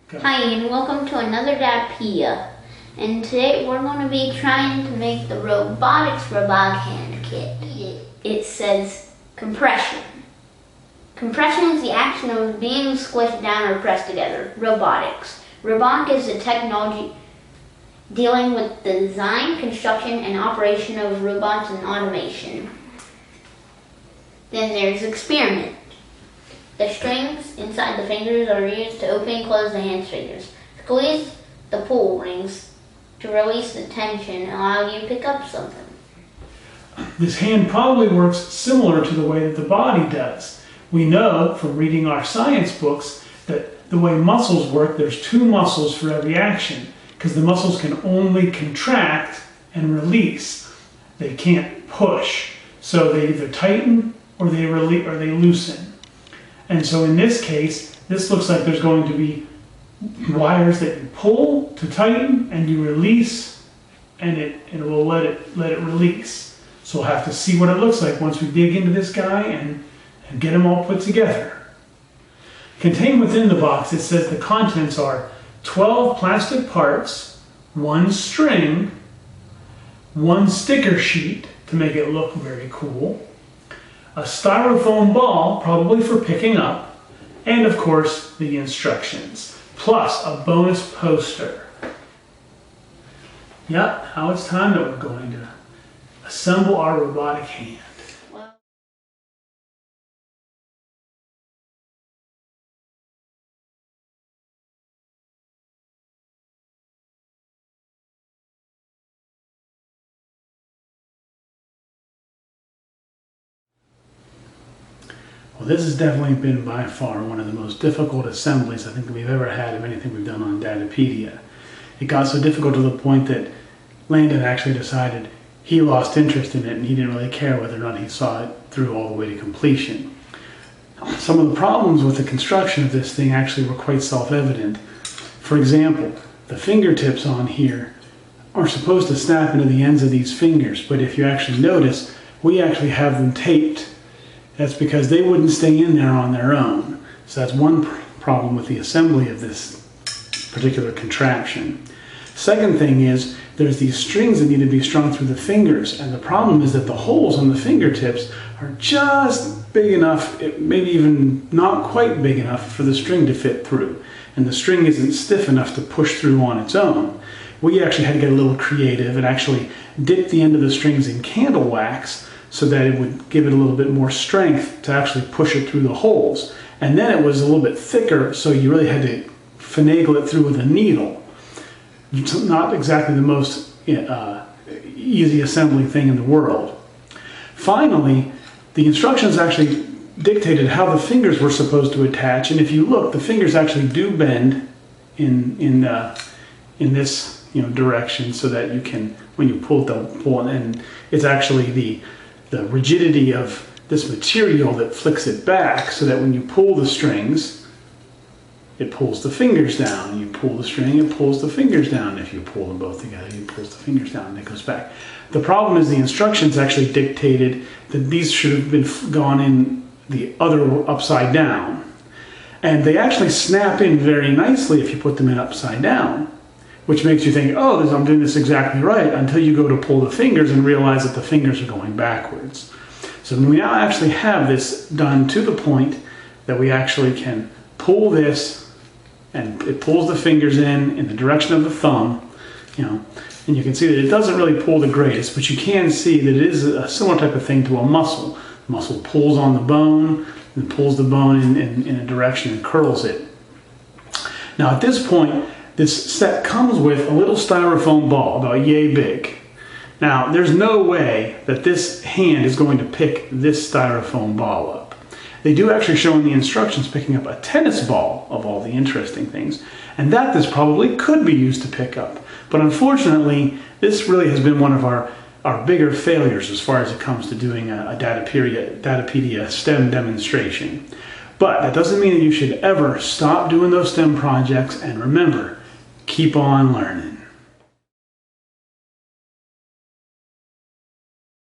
Go. Hi, and welcome to another Dadipedia. And today we're going to be trying to make the Robotics Robotic Hand Kit. It says compression. Compression is the action of being squished down or pressed together. Robotics. Robotic is a technology dealing with the design, construction, and operation of robots and automation. Then there's experiment. The strings inside the fingers are used to open and close the hand fingers. Squeeze the pull rings to release the tension and allow you to pick up something. This hand probably works similar to the way that the body does. We know from reading our science books that the way muscles work, there's two muscles for every action, because the muscles can only contract and release. They can't push. So they either tighten or they loosen. And so in this case, this looks like there's going to be wires that you pull to tighten and you release, and it will let it release. So we'll have to see what it looks like once we dig into this guy and get them all put together. Contained within the box, it says the contents are 12 plastic parts, 1 string, 1 sticker sheet to make it look very cool, a styrofoam ball, probably for picking up, and of course the instructions, plus a bonus poster. Yep, now it's time that we're going to assemble our robotic hand. Well, this has definitely been by far one of the most difficult assemblies I think that we've ever had of anything we've done on Dadipedia. It got so difficult to the point that Landon actually decided he lost interest in it and he didn't really care whether or not he saw it through all the way to completion. Some of the problems with the construction of this thing actually were quite self-evident. For example, the fingertips on here are supposed to snap into the ends of these fingers, but if you actually notice, we actually have them taped. That's because they wouldn't stay in there on their own. So that's one problem with the assembly of this particular contraption. Second thing is, there's these strings that need to be strung through the fingers, and the problem is that the holes on the fingertips are just big enough, maybe even not quite big enough for the string to fit through. And the string isn't stiff enough to push through on its own. We actually had to get a little creative and actually dip the end of the strings in candle wax so that it would give it a little bit more strength to actually push it through the holes. And then it was a little bit thicker, so you really had to finagle it through with a needle. It's not exactly the most easy assembly thing in the world. Finally, the instructions actually dictated how the fingers were supposed to attach, and if you look, the fingers actually do bend in this direction, so that you can, when you pull it, and it's actually the rigidity of this material that flicks it back, so that when you pull the strings, it pulls the fingers down. You pull the string, it pulls the fingers down. If you pull them both together, it pulls the fingers down and it goes back. The problem is the instructions actually dictated that these should have been gone in the other upside down. And they actually snap in very nicely if you put them in upside down, which makes you think, oh, I'm doing this exactly right, until you go to pull the fingers and realize that the fingers are going backwards. So we now actually have this done to the point that we actually can pull this, and it pulls the fingers in the direction of the thumb, and you can see that it doesn't really pull the greatest, but you can see that it is a similar type of thing to a muscle. The muscle pulls on the bone and pulls the bone in a direction and curls it. Now at this point, this set comes with a little styrofoam ball about yay big. Now, there's no way that this hand is going to pick this styrofoam ball up. They do actually show in the instructions picking up a tennis ball, of all the interesting things, and that this probably could be used to pick up. But unfortunately, this really has been one of our bigger failures as far as it comes to doing a Dadipedia STEM demonstration. But that doesn't mean that you should ever stop doing those STEM projects, and remember, keep on learning.